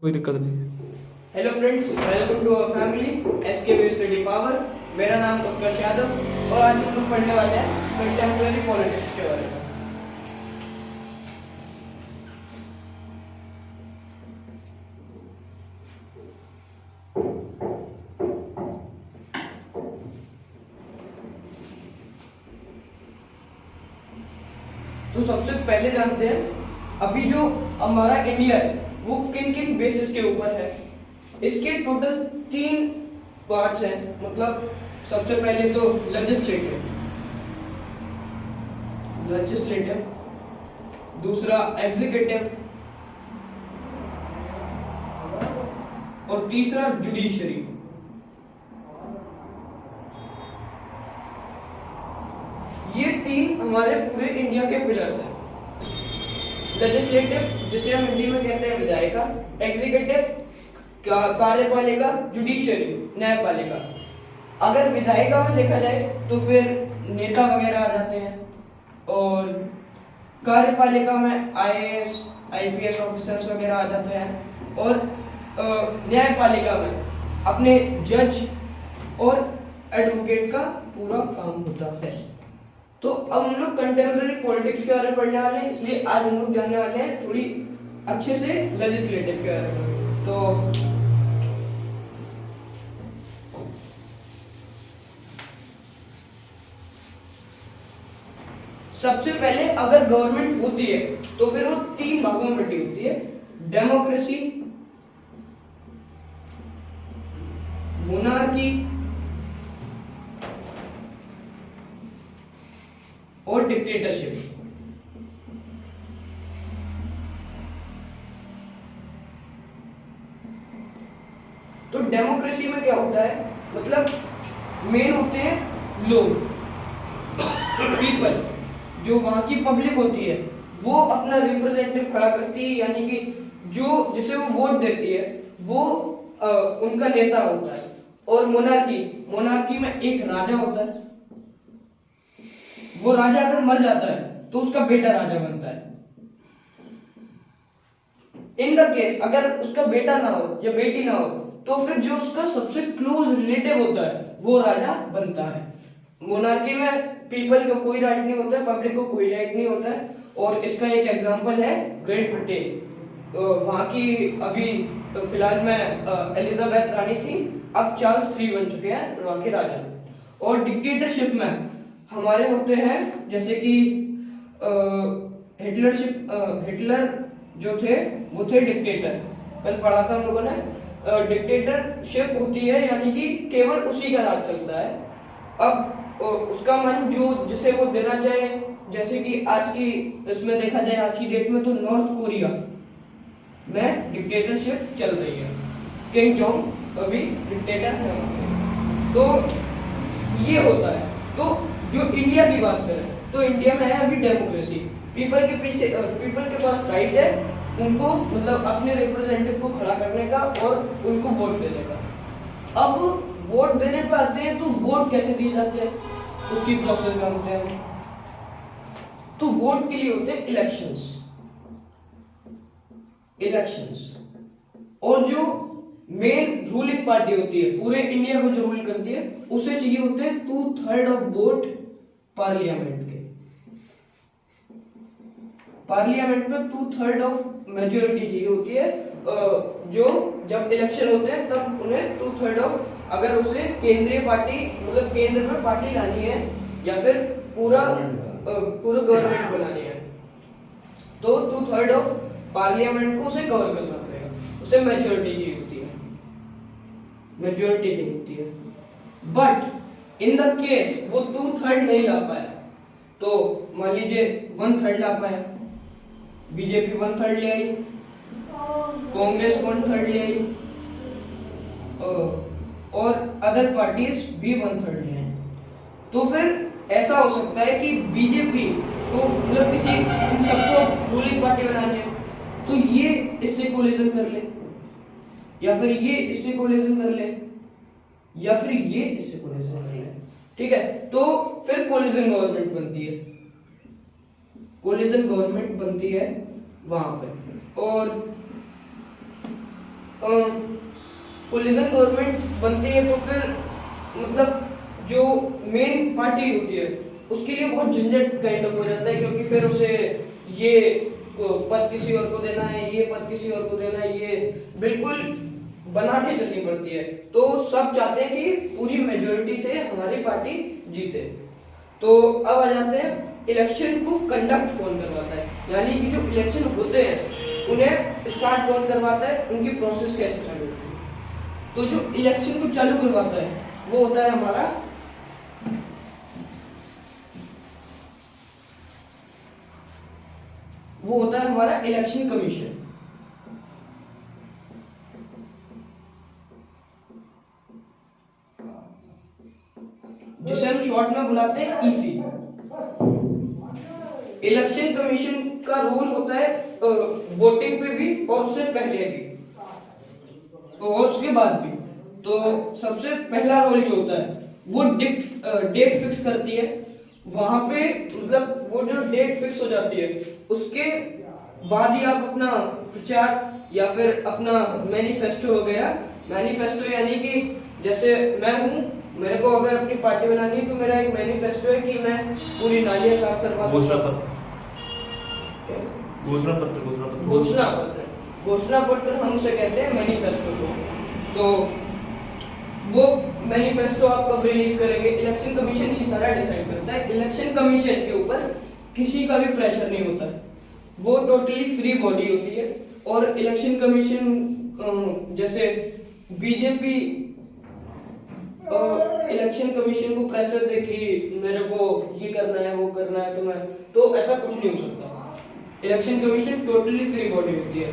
कोई दिक्कत नहीं। Hello friends, welcome to our family SK study power. मेरा नाम उत्कर्ष यादव और आज हम लोग पढ़ने वाले हैं कंटेम्प्रेरी पॉलिटिक्स के बारे में। तो सबसे पहले जानते हैं अभी जो हमारा इंडिया है वो किन किन बेसिस के ऊपर है। इसके टोटल 3 पार्ट्स हैं। मतलब सबसे पहले तो लेजिस्लेटिव, दूसरा एग्जीक्यूटिव और तीसरा जुडिशरी। ये 3 हमारे पूरे इंडिया के पिलर्स हैं। लेजिस्लेटिव जिसे हम हिंदी में कहते हैं विधायिका, एग्जीक्यूटिव कार्यपालिका, जुडिशरी न्यायपालिका। अगर विधायिका में देखा जाए तो फिर नेता वगैरह आ जाते हैं और कार्यपालिका में आईएएस आईपीएस ऑफिसर्स वगैरह आ जाते हैं और न्यायपालिका में अपने जज और एडवोकेट का पूरा काम होता है। तो अब हम लोग कंटेम्प्रेरी पॉलिटिक्स के बारे में पढ़ने वाले हैं, इसलिए आज हम लोग जानने वाले हैं थोड़ी अच्छे से लेजिस्लेटिव के बारे में। तो सबसे पहले अगर गवर्नमेंट होती है तो फिर वो 3 भागों में बटी होती है। डेमोक्रेसी, मोनार्की और डिक्टेटरशिप। तो डेमोक्रेसी में क्या होता है, मतलब मेन होते हैं लोग, पीपल। जो वहां की पब्लिक होती है वो अपना रिप्रेजेंटेटिव खड़ा करती है, यानी कि जो जिसे वो वोट देती है वो उनका नेता होता है। और मोनार्की में एक राजा होता है। वो राजा अगर मर जाता है तो उसका बेटा राजा बनता है। इन द केस अगर उसका बेटा ना हो या बेटी ना हो तो फिर जो उसका सबसे क्लोज रिलेटिव होता है वो राजा बनता है। मोनार्की में पीपल को कोई राइट नहीं होता है, पब्लिक को कोई राइट नहीं होता है। और इसका एक एग्जांपल है ग्रेट ब्रिटेन। वहां की अभी फिलहाल में एलिजाबेथ रानी थी, अब चार्ल्स 3 बन चुके हैं वहां के राजा। और डिक्टेटरशिप में हमारे होते हैं जैसे कि हिटलर जो थे वो थे डिक्टेटर। कल पढ़ा था हम लोगों ने। डिक्टेटरशिप होती है यानी कि केवल उसी का राज चलता है। अब उसका मन जो जिसे वो देना चाहे, जैसे कि आज की इसमें देखा जाए आज की डेट में तो नॉर्थ कोरिया में डिक्टेटरशिप चल रही है। किंग जोंग अभी डिक्टेटर है। तो ये होता है। तो जो इंडिया की बात करें तो इंडिया में है अभी डेमोक्रेसी। पीपल के पास राइट है उनको, मतलब अपने रिप्रेजेंटेटिव को खड़ा करने का और उनको वोट देने का। अब वोट देने पे आते हैं तो वोट कैसे दिए जाते हैं उसकी प्रोसेस जानते हैं। तो वोट के लिए होते हैं इलेक्शंस। और जो मेन रूलिंग पार्टी होती है पूरे इंडिया को जो रूल करती है उसे चाहिए होते हैं 2/3 ऑफ वोट पार्लियामेंट के। पार्लियामेंट में 2/3 ऑफ मेजोरिटी चाहिए होती है। जो जब इलेक्शन होते हैं तब उन्हें 2/3 ऑफ, अगर उसे केंद्रीय पार्टी मतलब केंद्र में पार्टी लानी है या फिर पूरा गवर्नमेंट बनानी है तो 2/3 ऑफ पार्लियामेंट को उसे कवर करना पड़ेगा। उसे मेजोरिटी चाहिए होती है। बट इन द केस वो 2/3 नहीं ला पाया तो मान लीजिए 1/3 ला पाया, बीजेपी 1/3 ले आई, कांग्रेस 1/3 ले आई और अदर पार्टीज भी 1/3 ले आई। तो फिर ऐसा हो सकता है कि बीजेपी को मतलब किसी इन सबको रूलिंग पार्टी बनानी है तो ये इससे कोलिजन कर ले या फिर ये इससे कोलिजन कर ले या फिर ये इससे कोलिजन कर ले। ठीक है, तो फिर कोलिजन गवर्नमेंट बनती है वहां पे। और कोलिजन गवर्नमेंट बनती है तो फिर मतलब जो मेन पार्टी होती है उसके लिए बहुत झंझट काइंड ऑफ हो जाता है, क्योंकि फिर उसे ये पद किसी और को देना है, ये पद किसी और को देना है, ये बिल्कुल बना के चलनी पड़ती है। तो सब चाहते हैं कि पूरी मेजोरिटी से हमारी पार्टी जीते। तो अब आ जाते हैं इलेक्शन को कंडक्ट कौन करवाता है, यानी कि जो इलेक्शन होते हैं उन्हें स्टार्ट कौन करवाता है, उनकी प्रोसेस कैसे चालू होती है। तो जो इलेक्शन को चालू करवाता है वो होता है हमारा इलेक्शन कमीशन। जिसे हम शॉर्ट में बुलाते हैं ईसी। इलेक्शन कमीशन का रोल होता है वोटिंग पे भी और उससे पहले भी और उसके बाद भी। तो सबसे पहला रोल जो होता है वो डेट फिक्स करती है। वहां पे मतलब वो जो डेट फिक्स हो जाती है उसके बाद ही आप अपना प्रचार या फिर अपना मैनिफेस्टो वगैरह, मैनिफेस्टो यानी कि जैसे मैं हूँ, मेरे को अगर अपनी पार्टी बनानी है तो मेरा एक मैनिफेस्टो है कि मैं पूरी नालियां साफ करवा दूं। घोषणा पत्र हम उसे कहते हैं मैनिफेस्टो को। तो वो मैनिफेस्टो आप कब रिलीज करेंगे, इलेक्शन कमीशन ही सारा डिसाइड करता है। इलेक्शन कमीशन के ऊपर किसी का भी प्रेशर नहीं होता, वो टोटली फ्री बॉडी होती है। और इलेक्शन कमीशन जैसे बीजेपी इलेक्शन कमीशन को प्रेशर दे कि मेरे को ये करना है वो करना है, तो ऐसा कुछ नहीं हो सकता। Election commission totally free body होती है।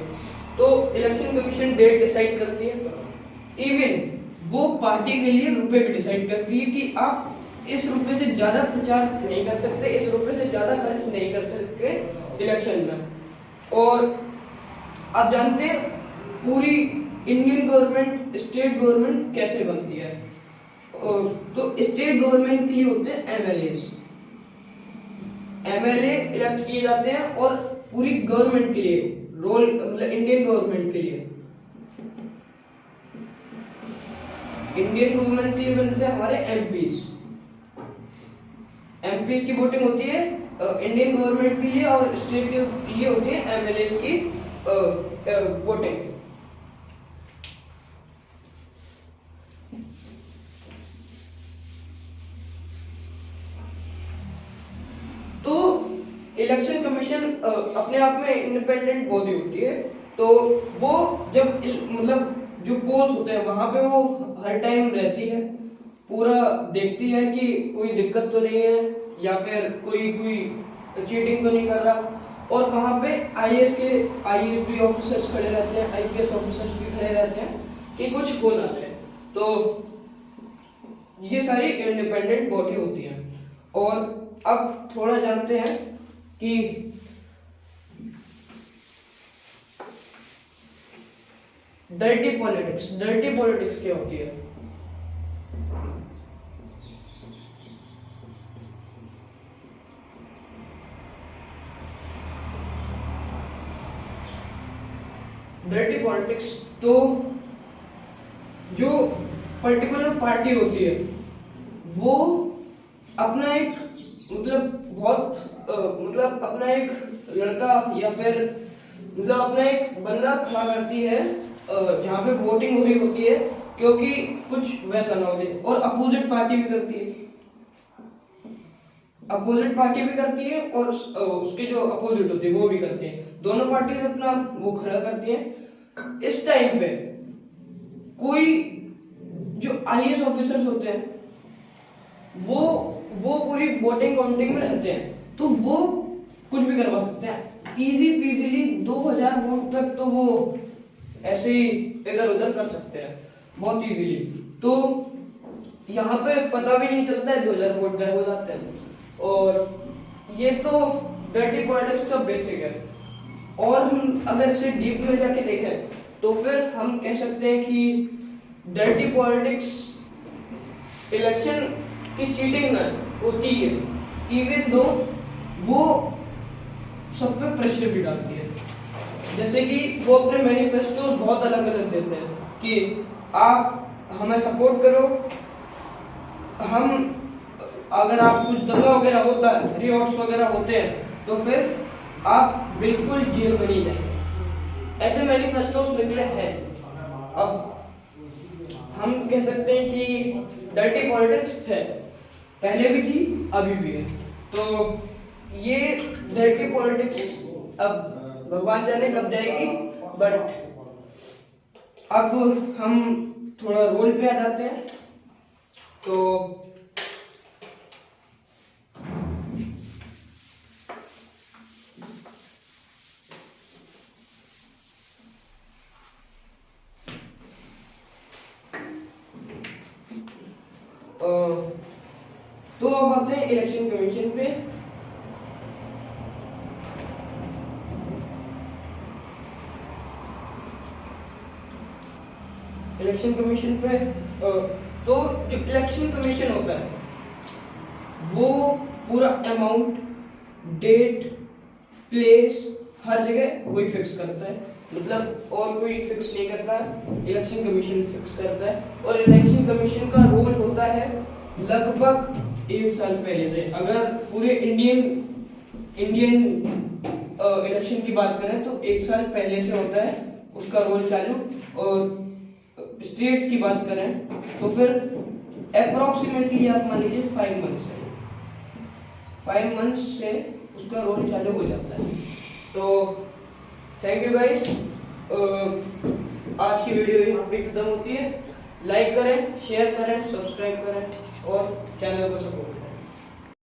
तो इलेक्शन कमीशन डेट डिसाइड करती है। इवन वो पार्टी के लिए रुपए भी डिसाइड करती है कि आप इस रुपए से ज्यादा प्रचार नहीं कर सकते, इस रुपए से ज्यादा खर्च नहीं कर सकते इलेक्शन में। और आप जानते हैं पूरी इंडियन गवर्नमेंट स्टेट गवर्नमेंट कैसे बनती है। तो स्टेट गवर्नमेंट के लिए होते हैं एमएलए इलेक्ट किए जाते हैं। और पूरी गवर्नमेंट के लिए रोल मतलब इंडियन गवर्नमेंट के लिए बनते हैं हमारे एमपीज की वोटिंग होती है इंडियन गवर्नमेंट के लिए, और स्टेट के लिए होती है एमएलएस की वोटिंग। तो इलेक्शन कमीशन अपने आप में इंडिपेंडेंट बॉडी होती है। तो वो जब मतलब जो पोल्स होते हैं वहां पे वो हर टाइम रहती है, पूरा देखती है कि कोई दिक्कत तो नहीं है या फिर कोई चीटिंग तो नहीं कर रहा। और वहां पे आईएएस भी ऑफिसर्स खड़े रहते हैं, आईपीएस ऑफिसर्स भी खड़े रहते हैं कि कुछ हो ना जाए। तो ये सारी इंडिपेंडेंट बॉडी होती है। और अब थोड़ा जानते हैं कि डर्टी पॉलिटिक्स क्या होती है। डर्टी पॉलिटिक्स तो जो पर्टिकुलर पार्टी होती है वो अपना एक अपना एक लड़का या फिर अपना एक बंदा खड़ा करती है जहाँ पे वोटिंग हो रही होती है, क्योंकि कुछ वैसा ना हो जाए। और अपोजिट पार्टी भी करती है और उसके जो अपोजिट होते हैं वो भी करते हैं। दोनों पार्टीज अपना वो खड़ा करती हैं। इस टाइम पे कोई जो आईएएस ऑफिसर्स होते हैं वो पूरी वोटिंग काउंटिंग में रहते हैं, तो वो कुछ भी करवा सकते हैं। इजी पीजीली 2000 वोट तक तो वो ऐसे ही इधर उधर कर सकते हैं बहुत इजीली। तो यहाँ पे पता भी नहीं चलता है 2000 वोट गायब हो जाते हैं। और ये तो डर्टी पॉलिटिक्स का बेसिक है। और हम अगर इसे डीप में जाके देखें तो फिर हम कह सकते हैं कि डर्टी पॉलिटिक्स इलेक्शन की चीटिंग में होती है, इवन दो वो सब पे प्रेशर भी डालती है। जैसे कि वो अपने मैनिफेस्टोज बहुत अलग अलग देते हैं कि आप हमें सपोर्ट करो, हम अगर आप कुछ दंगा वगैरह होता है, रिवॉर्ड्स वगैरह होते हैं तो फिर आप बिल्कुल जेल में नहीं जाएंगे। ऐसे मैनिफेस्टोस निकले हैं। अब हम कह सकते हैं कि डर्टी पॉलिटिक्स है, पहले भी थी अभी भी है। तो ये डर्टी पॉलिटिक्स अब भगवान जाने कब जाएगी, बट अब हम थोड़ा रोल पे आ जाते हैं। तो अब आते हैं इलेक्शन कमीशन पे। इलेक्शन कमीशन पे तो जो इलेक्शन कमीशन होता है वो पूरा अमाउंट, डेट, प्लेस हर जगह वही फिक्स करता है, मतलब और कोई फिक्स नहीं करता है, इलेक्शन कमीशन फिक्स करता है। और इलेक्शन कमीशन का रोल होता है लगभग 1 साल पहले से। अगर पूरे इंडियन इलेक्शन की बात करें तो 1 साल पहले से होता है उसका रोल चालू। और स्टेट की बात करें तो फिर अप्रोक्सीमेटली आप मान लीजिए 5 मंथ्स है, 5 मंथ्स से उसका रोल चालू हो जाता है। तो थैंक यू गाइस, आज की वीडियो यहाँ पे खत्म होती है। लाइक करें, शेयर करें, सब्सक्राइब करें और चैनल को सपोर्ट करें।